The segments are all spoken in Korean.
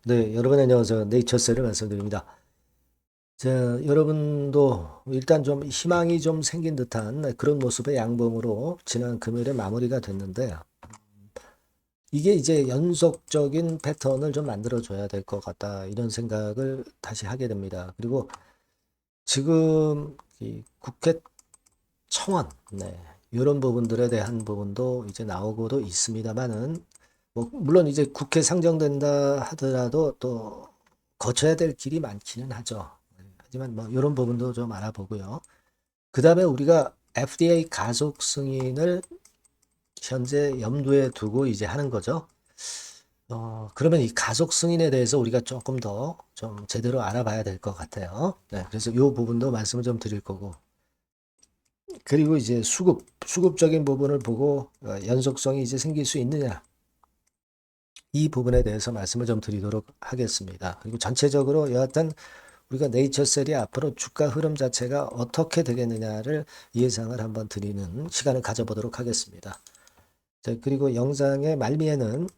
네, 여러분 안녕하세요. 네이처셀을 말씀드립니다. 자, 여러분도 일단 좀 희망이 좀 생긴 듯한 그런 모습의 양봉으로 지난 금요일에 마무리가 됐는데, 이게 이제 연속적인 패턴을 좀 만들어줘야 될 것 같다. 이런 생각을 다시 하게 됩니다. 그리고 지금 이 국회 청원, 네, 이런 부분들에 대한 부분도 이제 나오고도 있습니다만은, 뭐 물론 이제 국회 상정된다 하더라도 또 거쳐야 될 길이 많기는 하죠. 하지만 뭐 이런 부분도 좀 알아보고요. 그 다음에 우리가 FDA 가속 승인을 현재 염두에 두고 이제 하는 거죠. 그러면 이 가속 승인에 대해서 우리가 조금 더 좀 제대로 알아봐야 될 것 같아요. 네, 그래서 이 부분도 말씀을 좀 드릴 거고. 그리고 이제 수급적인 부분을 보고 연속성이 이제 생길 수 있느냐. 이 부분에 대해서 말씀을 좀 드리도록 하겠습니다. 그리고 전체적으로 여하튼 우리가 네이처셀이 앞으로 주가 흐름 자체가 어떻게 되겠느냐를 예상을 한번 드리는 시간을 가져보도록 하겠습니다. 자, 그리고 영상의 말미에는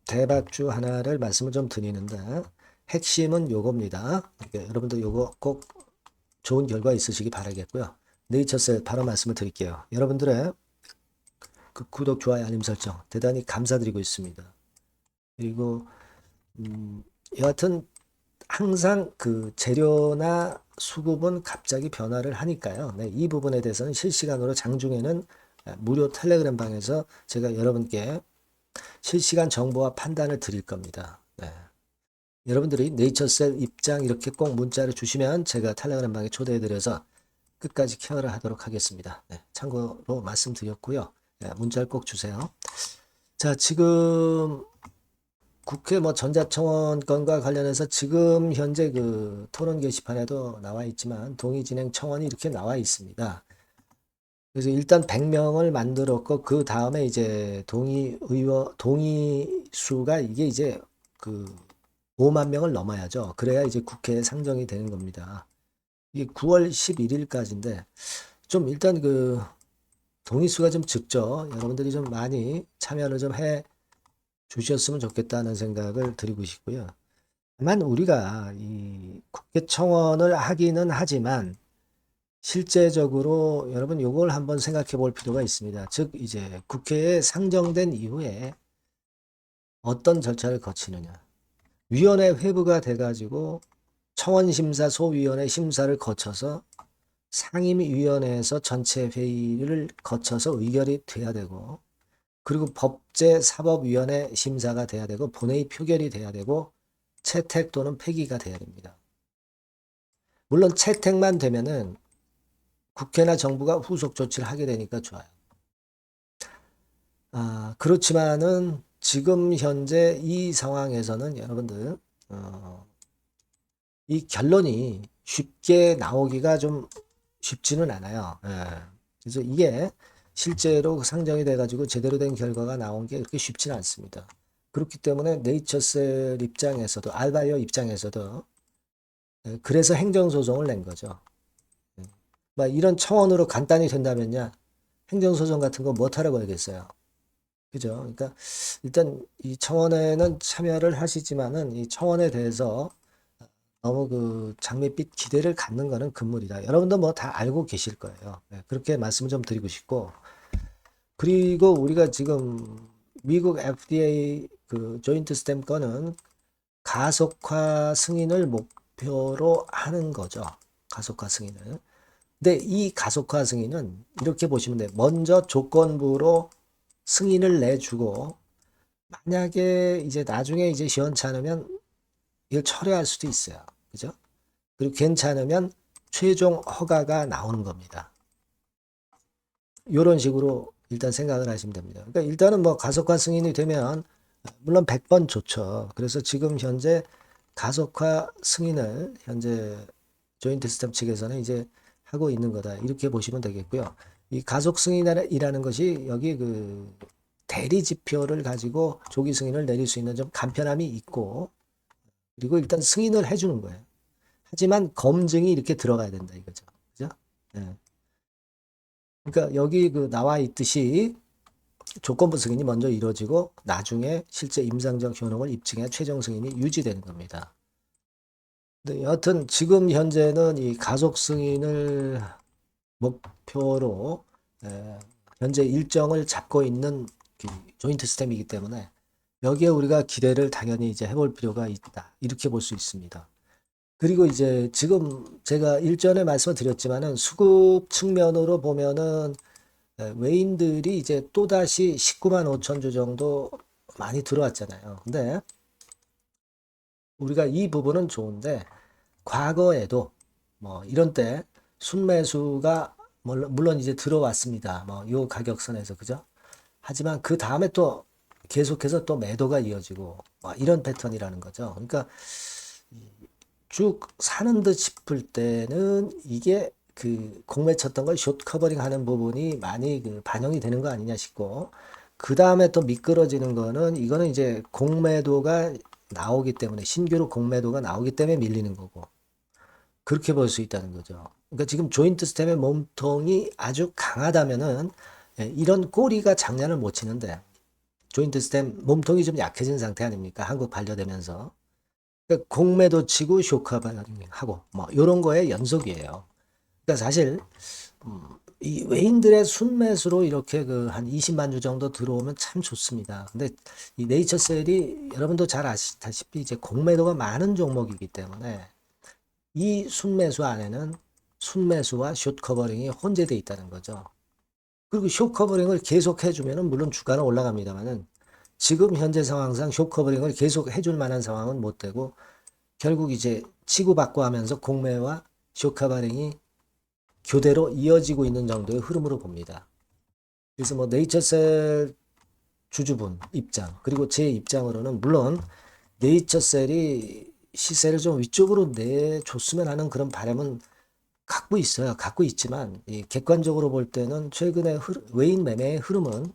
대박주 하나를 말씀을 좀 드리는데 핵심은 요겁니다. 그러니까 여러분들 요거 꼭 좋은 결과 있으시기 바라겠고요. 네이처셀 바로 말씀을 드릴게요. 여러분들의 그 구독, 좋아요, 알림 설정 대단히 감사드리고 있습니다. 그리고 여하튼 항상 그 재료나 수급은 갑자기 변화를 하니까요. 네, 이 부분에 대해서는 실시간으로 장중에는 무료 텔레그램 방에서 제가 여러분께 실시간 정보와 판단을 드릴 겁니다. 네. 여러분들이 네이처셀 입장 이렇게 꼭 문자를 주시면 제가 텔레그램 방에 초대해드려서 끝까지 케어를 하도록 하겠습니다. 네, 참고로 말씀드렸고요. 네, 문자를 꼭 주세요. 자, 지금 국회 뭐 전자청원 건과 관련해서 지금 현재 그 토론 게시판에도 나와 있지만 동의 진행 청원이 이렇게 나와 있습니다. 그래서 일단 100명을 만들었고 그 다음에 이제 동의 수가 이게 이제 그 5만 명을 넘어야죠. 그래야 이제 국회에 상정이 되는 겁니다. 이게 9월 11일까지인데 좀 일단 그 동의 수가 좀 적죠. 여러분들이 좀 많이 참여를 좀 해 주셨으면 좋겠다는 생각을 드리고 싶고요. 다만 우리가 이 국회 청원을 하기는 하지만 실제적으로 여러분 요걸 한번 생각해 볼 필요가 있습니다. 즉 이제 국회에 상정된 이후에 어떤 절차를 거치느냐. 위원회 회부가 돼가지고 청원심사 소위원회 심사를 거쳐서 상임위원회에서 전체 회의를 거쳐서 의결이 돼야 되고 그리고 법제사법위원회 심사가 돼야 되고 본회의 표결이 돼야 되고 채택 또는 폐기가 돼야 됩니다. 물론 채택만 되면은 국회나 정부가 후속 조치를 하게 되니까 좋아요. 그렇지만은 지금 현재 이 상황에서는 여러분들 이 결론이 쉽게 나오기가 좀 쉽지는 않아요. 예. 그래서 이게 실제로 상정이 돼가지고 제대로 된 결과가 나온 게 그렇게 쉽지는 않습니다. 그렇기 때문에 네이처셀 입장에서도 알바이오 입장에서도 그래서 행정소송을 낸 거죠. 막 이런 청원으로 간단히 된다면야 행정소송 같은 거 못하라고 하겠어요. 그죠? 그러니까 일단 이 청원에는 참여를 하시지만은 이 청원에 대해서 너무 그 장밋빛 기대를 갖는 거는 금물이다. 여러분도 뭐 다 알고 계실 거예요. 네, 그렇게 말씀을 좀 드리고 싶고 그리고 우리가 지금 미국 FDA 그 조인트 스탬 건은 가속화 승인을 목표로 하는 거죠. 가속화 승인을. 근데 이 가속화 승인은 이렇게 보시면 돼요. 먼저 조건부로 승인을 내주고 만약에 이제 나중에 이제 시원찮으면 이걸 철회할 수도 있어요. 그죠? 그리고 괜찮으면 최종 허가가 나오는 겁니다. 이런 식으로 일단 생각을 하시면 됩니다. 그러니까 일단은 뭐 가속화 승인이 되면 물론 100번 좋죠. 그래서 지금 현재 가속화 승인을 현재 조인트 스탬 측에서는 이제 하고 있는 거다. 이렇게 보시면 되겠고요. 이 가속 승인이라는 것이 여기 그 대리 지표를 가지고 조기 승인을 내릴 수 있는 좀 간편함이 있고 그리고 일단 승인을 해주는 거예요. 하지만 검증이 이렇게 들어가야 된다 이거죠. 그죠? 네. 그러니까 여기 그 나와 있듯이 조건부 승인이 먼저 이루어지고 나중에 실제 임상적 효능을 입증해 최종 승인이 유지되는 겁니다. 근데 여하튼 지금 현재는 이 가속 승인을 목표로 현재 일정을 잡고 있는 그 조인트 스템이기 때문에 여기에 우리가 기대를 당연히 이제 해볼 필요가 있다. 이렇게 볼 수 있습니다. 그리고 이제 지금 제가 일전에 말씀을 드렸지만은 수급 측면으로 보면은 외인들이 이제 또다시 19만 5천 주 정도 많이 들어왔잖아요. 근데 우리가 이 부분은 좋은데 과거에도 뭐 이런 때 순매수가 물론 이제 들어왔습니다. 뭐 요 가격선에서 그죠? 하지만 그 다음에 또 계속해서 또 매도가 이어지고 뭐 이런 패턴이라는 거죠. 그러니까 쭉 사는 듯 싶을 때는 이게 그 공매 쳤던 걸 숏 커버링 하는 부분이 많이 그 반영이 되는 거 아니냐 싶고 그 다음에 또 미끄러지는 거는 이거는 이제 공매도가 나오기 때문에 신규로 공매도가 나오기 때문에 밀리는 거고 그렇게 볼 수 있다는 거죠. 그러니까 지금 조인트 스템의 몸통이 아주 강하다면은 이런 꼬리가 장난을 못 치는데 조인트 스템 몸통이 좀 약해진 상태 아닙니까? 한국 반려되면서. 그러니까 공매도 치고 쇼커버링하고 뭐 이런 거의 연속이에요. 그러니까 사실 이 외인들의 순매수로 이렇게 그 한 20만 주 정도 들어오면 참 좋습니다. 근데 이 네이처셀이 여러분도 잘 아시다시피 이제 공매도가 많은 종목이기 때문에 이 순매수 안에는 순매수와 숏 커버링이 혼재되어 있다는 거죠. 그리고 숏 커버링을 계속 해주면은 물론 주가는 올라갑니다만은 지금 현재 상황상 숏 커버링을 계속 해줄 만한 상황은 못 되고 결국 이제 치고받고 하면서 공매와 숏 커버링이 교대로 이어지고 있는 정도의 흐름으로 봅니다. 그래서 뭐 네이처셀 주주분 입장 그리고 제 입장으로는 물론 네이처셀이 시세를 좀 위쪽으로 내줬으면 하는 그런 바람은 갖고 있어요. 갖고 있지만 이 객관적으로 볼 때는 최근의 외인 매매의 흐름은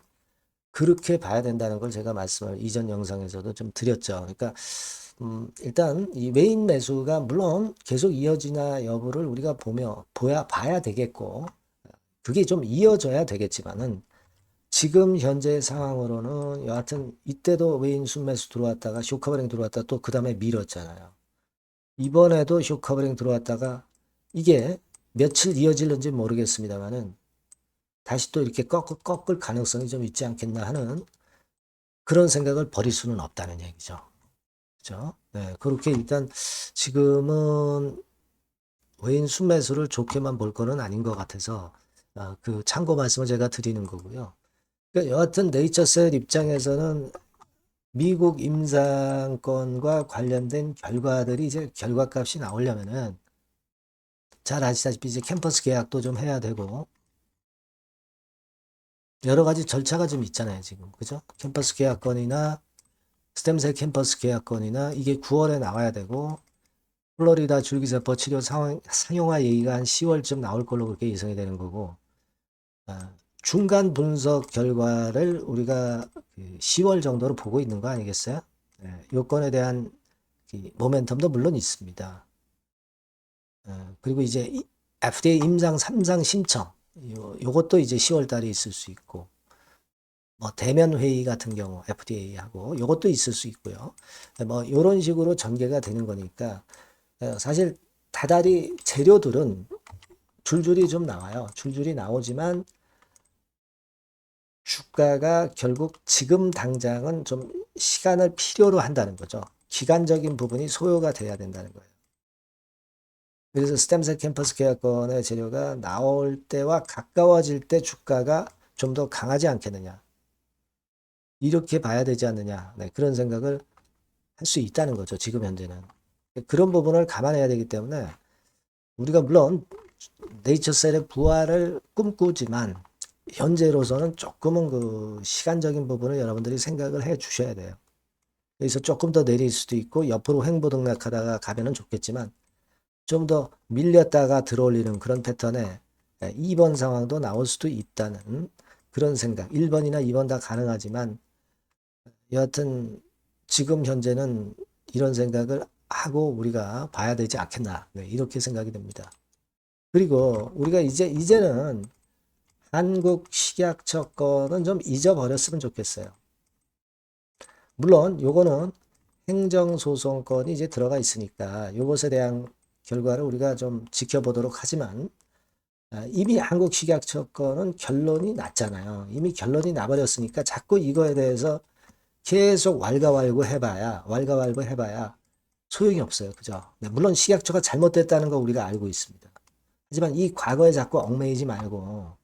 그렇게 봐야 된다는 걸 제가 말씀을 이전 영상에서도 좀 드렸죠. 그러니까 일단 이 외인 매수가 물론 계속 이어지나 여부를 우리가 봐야 되겠고 그게 좀 이어져야 되겠지만은 지금 현재 상황으로는 여하튼 이때도 외인 순매수 들어왔다가 쇼커버링 들어왔다 또 그 다음에 밀었잖아요. 이번에도 쇼커버링 들어왔다가 이게 며칠 이어질는지 모르겠습니다만은 다시 또 이렇게 꺾을 가능성이 좀 있지 않겠나 하는 그런 생각을 버릴 수는 없다는 얘기죠. 그죠? 네, 그렇게 일단 지금은 외인 순매수를 좋게만 볼 거는 아닌 것 같아서 그 참고 말씀을 제가 드리는 거고요. 그러니까 여하튼 네이처셀 입장에서는 미국 임상권과 관련된 결과들이 이제 결과값이 나오려면은 잘 아시다시피 이제 캠퍼스 계약도 좀 해야 되고 여러 가지 절차가 좀 있잖아요, 지금. 그죠? 캠퍼스 계약건이나 스템셀 캠퍼스 계약건이나 이게 9월에 나와야 되고 플로리다 줄기세포 치료 상용화 얘기가 한 10월쯤 나올 걸로 그렇게 예상이 되는 거고 중간 분석 결과를 우리가 10월 정도로 보고 있는 거 아니겠어요? 요건에 대한 모멘텀도 물론 있습니다. 그리고 이제 FDA 임상 3상 신청 요것도 이제 10월 달에 있을 수 있고 뭐 대면 회의 같은 경우 FDA하고 요것도 있을 수 있고요. 뭐 요런 식으로 전개가 되는 거니까 사실 다달이 재료들은 줄줄이 좀 나와요. 줄줄이 나오지만 주가가 결국 지금 당장은 좀 시간을 필요로 한다는 거죠. 기간적인 부분이 소요가 돼야 된다는 거예요. 그래서 스템셀 캠퍼스 계약건의 재료가 나올 때와 가까워질 때 주가가 좀 더 강하지 않겠느냐. 이렇게 봐야 되지 않느냐. 네, 그런 생각을 할 수 있다는 거죠. 지금 현재는. 그런 부분을 감안해야 되기 때문에 우리가 물론 네이처셀의 부활을 꿈꾸지만 현재로서는 조금은 그 시간적인 부분을 여러분들이 생각을 해 주셔야 돼요. 그래서 조금 더 내릴 수도 있고 옆으로 횡보등락하다가 가면은 좋겠지만 좀 더 밀렸다가 들어올리는 그런 패턴에 2번 상황도 나올 수도 있다는 그런 생각. 1번이나 2번 다 가능하지만 여하튼 지금 현재는 이런 생각을 하고 우리가 봐야 되지 않겠나. 네, 이렇게 생각이 됩니다. 그리고 우리가 이제는 한국식약처 거는 좀 잊어버렸으면 좋겠어요. 물론 요거는 행정소송권이 이제 들어가 있으니까 요것에 대한 결과를 우리가 좀 지켜보도록 하지만 이미 한국식약처 거는 결론이 났잖아요. 이미 결론이 나버렸으니까 자꾸 이거에 대해서 계속 왈가왈부 해봐야 소용이 없어요. 그죠? 네, 물론 식약처가 잘못됐다는 거 우리가 알고 있습니다. 하지만 이 과거에 자꾸 얽매이지 말고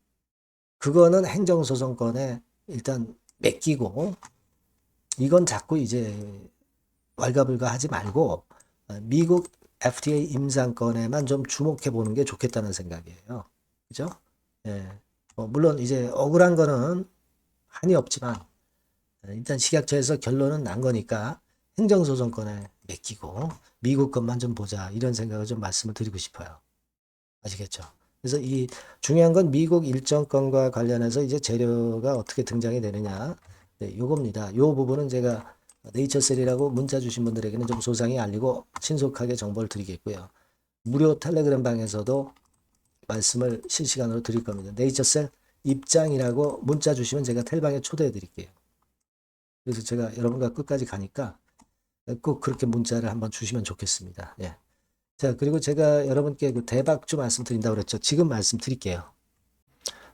그거는 행정소송권에 일단 맡기고 이건 자꾸 이제 왈가불가 하지 말고 미국 FDA 임상권에만 좀 주목해 보는 게 좋겠다는 생각이에요. 그죠? 예. 물론 이제 억울한 거는 한이 없지만 일단 식약처에서 결론은 난 거니까 행정소송권에 맡기고 미국 것만 좀 보자 이런 생각을 좀 말씀을 드리고 싶어요. 아시겠죠? 그래서 이 중요한 건 미국 일정권과 관련해서 이제 재료가 어떻게 등장이 되느냐. 네, 요겁니다. 요 부분은 제가 네이처셀이라고 문자 주신 분들에게는 좀 소상히 알리고 신속하게 정보를 드리겠고요. 무료 텔레그램 방에서도 말씀을 실시간으로 드릴 겁니다. 네이처셀 입장이라고 문자 주시면 제가 텔방에 초대해 드릴게요. 그래서 제가 여러분과 끝까지 가니까 꼭 그렇게 문자를 한번 주시면 좋겠습니다. 예. 자, 그리고 제가 여러분께 그 대박주 말씀드린다고 그랬죠. 지금 말씀드릴게요.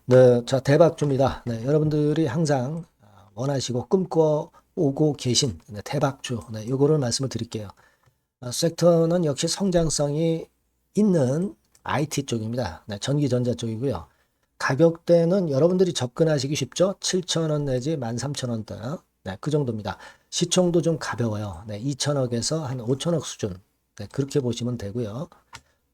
네, 자, 대박주입니다. 네, 여러분들이 항상 원하시고 꿈꿔오고 계신 대박주, 네, 요거를 말씀을 드릴게요. 섹터는 역시 성장성이 있는 IT 쪽입니다. 네, 전기전자 쪽이고요. 가격대는 여러분들이 접근하시기 쉽죠? 7,000원 내지 13,000원대. 네, 그 정도입니다. 시총도 좀 가벼워요. 네, 2천억에서 한 5천억 수준. 네, 그렇게 보시면 되고요.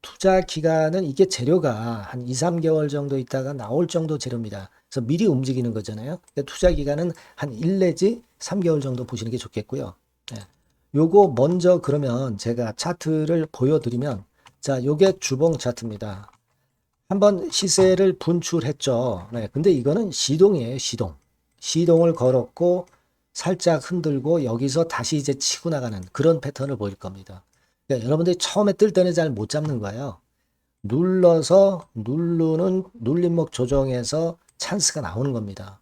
투자 기간은 이게 재료가 한 2, 3개월 정도 있다가 나올 정도 재료입니다. 그래서 미리 움직이는 거잖아요. 투자 기간은 한 1 내지 3개월 정도 보시는 게 좋겠고요. 네. 요거 먼저 그러면 제가 차트를 보여드리면 자, 요게 주봉 차트입니다. 한번 시세를 분출했죠. 네, 근데 이거는 시동이에요, 시동. 시동을 걸었고 살짝 흔들고 여기서 다시 이제 치고 나가는 그런 패턴을 보일 겁니다. 그러니까 여러분들이 처음에 뜰 때는 잘 못 잡는 거예요. 눌러서 누르는 눌림목 조정에서 찬스가 나오는 겁니다.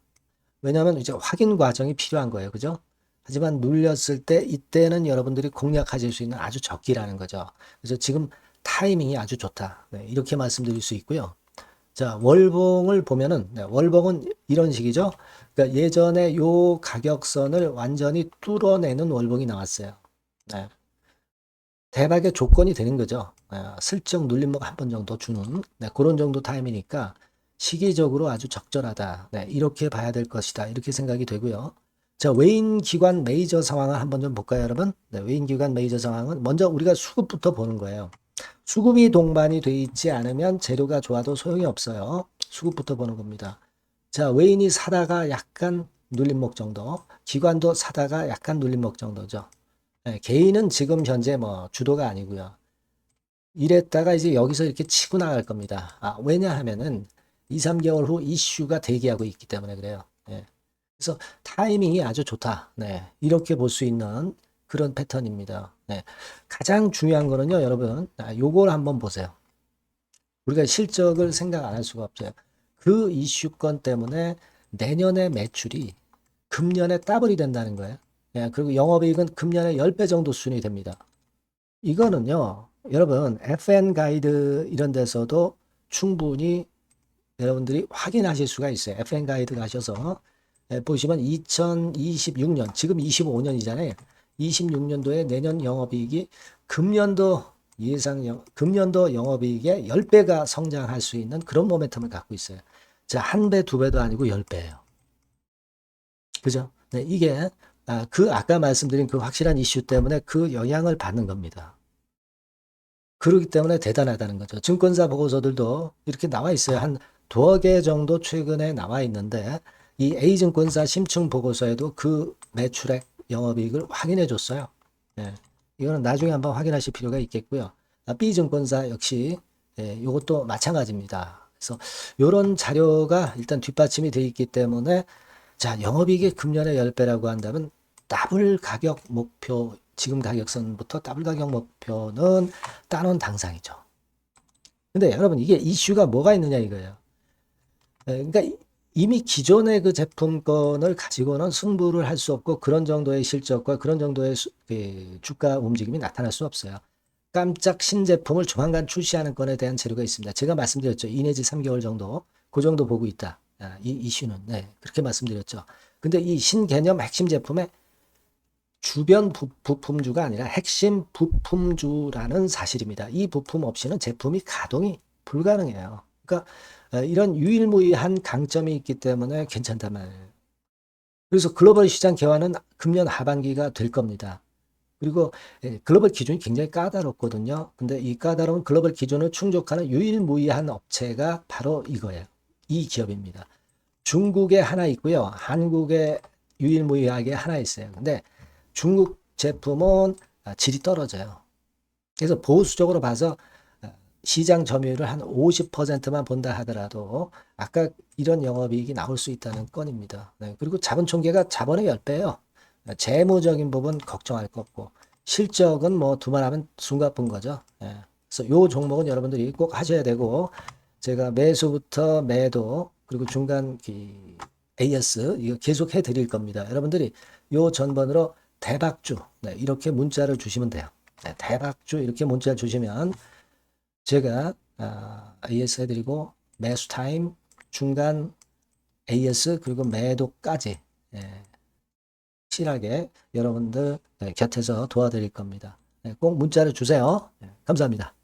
왜냐하면 이제 확인 과정이 필요한 거예요. 그죠? 하지만 눌렸을 때 이때는 여러분들이 공략하실 수 있는 아주 적기라는 거죠. 그래서 지금 타이밍이 아주 좋다. 네, 이렇게 말씀드릴 수 있고요. 자, 월봉을 보면은 네, 월봉은 이런 식이죠. 그러니까 예전에 요 가격선을 완전히 뚫어내는 월봉이 나왔어요. 네. 대박의 조건이 되는 거죠. 슬쩍 눌림목 한 번 정도 주는 네, 그런 정도 타임이니까 시기적으로 아주 적절하다. 네, 이렇게 봐야 될 것이다. 이렇게 생각이 되고요. 자, 외인 기관 메이저 상황을 한번 좀 볼까요, 여러분? 네, 외인 기관 메이저 상황은 먼저 우리가 수급부터 보는 거예요. 수급이 동반이 돼 있지 않으면 재료가 좋아도 소용이 없어요. 수급부터 보는 겁니다. 자, 외인이 사다가 약간 눌림목 정도, 기관도 사다가 약간 눌림목 정도죠. 네, 개인은 지금 현재 뭐 주도가 아니고요. 이랬다가 이제 여기서 이렇게 치고 나갈 겁니다. 왜냐하면은 2, 3개월 후 이슈가 대기하고 있기 때문에 그래요. 네. 그래서 타이밍이 아주 좋다. 네. 이렇게 볼 수 있는 그런 패턴입니다. 네. 가장 중요한 거는요, 여러분. 요걸 한번 보세요. 우리가 실적을 생각 안 할 수가 없어요. 그 이슈건 때문에 내년의 매출이 금년에 더블이 된다는 거예요. 예, 그리고 영업이익은 금년에 10배 정도 수준이 됩니다. 이거는요, 여러분, FN 가이드 이런 데서도 충분히 여러분들이 확인하실 수가 있어요. FN 가이드 가셔서 보시면 2026년, 지금 25년이잖아요. 26년도에 내년 영업이익이 금년도 영업이익의 10배가 성장할 수 있는 그런 모멘텀을 갖고 있어요. 자, 한 배, 두 배도 아니고 10배예요. 그죠? 네, 이게 아까 말씀드린 그 확실한 이슈 때문에 그 영향을 받는 겁니다. 그렇기 때문에 대단하다는 거죠. 증권사 보고서들도 이렇게 나와 있어요. 한 두어 개 정도 최근에 나와 있는데 이 A증권사 심층 보고서에도 그 매출액 영업이익을 확인해 줬어요. 예, 이거는 나중에 한번 확인하실 필요가 있겠고요. B증권사 역시 이것도 마찬가지입니다. 그래서 이런 자료가 일단 뒷받침이 되어 있기 때문에 자, 영업이익이 금년에 10배라고 한다면 더블 가격 목표, 지금 가격선부터 더블 가격 목표는 따놓은 당상이죠. 근데 여러분 이게 이슈가 뭐가 있느냐 이거예요. 그러니까 이미 기존의 그 제품권을 가지고는 승부를 할 수 없고 그런 정도의 실적과 그런 정도의 주가 움직임이 나타날 수 없어요. 깜짝 신제품을 조만간 출시하는 건에 대한 재료가 있습니다. 제가 말씀드렸죠. 2 내지 3개월 정도, 그 정도 보고 있다. 이 이슈는. 네, 그렇게 말씀드렸죠. 근데 이 신개념 핵심 제품의 주변 부품주가 아니라 핵심 부품주라는 사실입니다. 이 부품 없이는 제품이 가동이 불가능해요. 그러니까 이런 유일무이한 강점이 있기 때문에 괜찮단 말이에요. 그래서 글로벌 시장 개화는 금년 하반기가 될 겁니다. 그리고 글로벌 기준이 굉장히 까다롭거든요. 근데 이 까다로운 글로벌 기준을 충족하는 유일무이한 업체가 바로 이거예요. 이 기업입니다. 중국에 하나 있고요. 한국에 유일무이하게 하나 있어요. 근데 중국 제품은 질이 떨어져요. 그래서 보수적으로 봐서 시장 점유율을 한 50%만 본다 하더라도 아까 이런 영업이익이 나올 수 있다는 건입니다. 네, 그리고 자본 총계가 자본의 10배예요. 재무적인 부분 걱정할 거 없고 실적은 뭐 두말하면 숨가쁜 거죠. 예. 그래서 요 종목은 여러분들이 꼭 하셔야 되고 제가 매수부터 매도 그리고 중간 AS 이거 계속 해드릴 겁니다. 여러분들이 요 전번으로 대박주 네, 이렇게 문자를 주시면 돼요. 네, 대박주 이렇게 문자를 주시면 제가 AS 해드리고 매수 타임 중간 AS 그리고 매도까지 예, 확실하게 여러분들 곁에서 도와드릴 겁니다. 꼭 문자를 주세요. 감사합니다.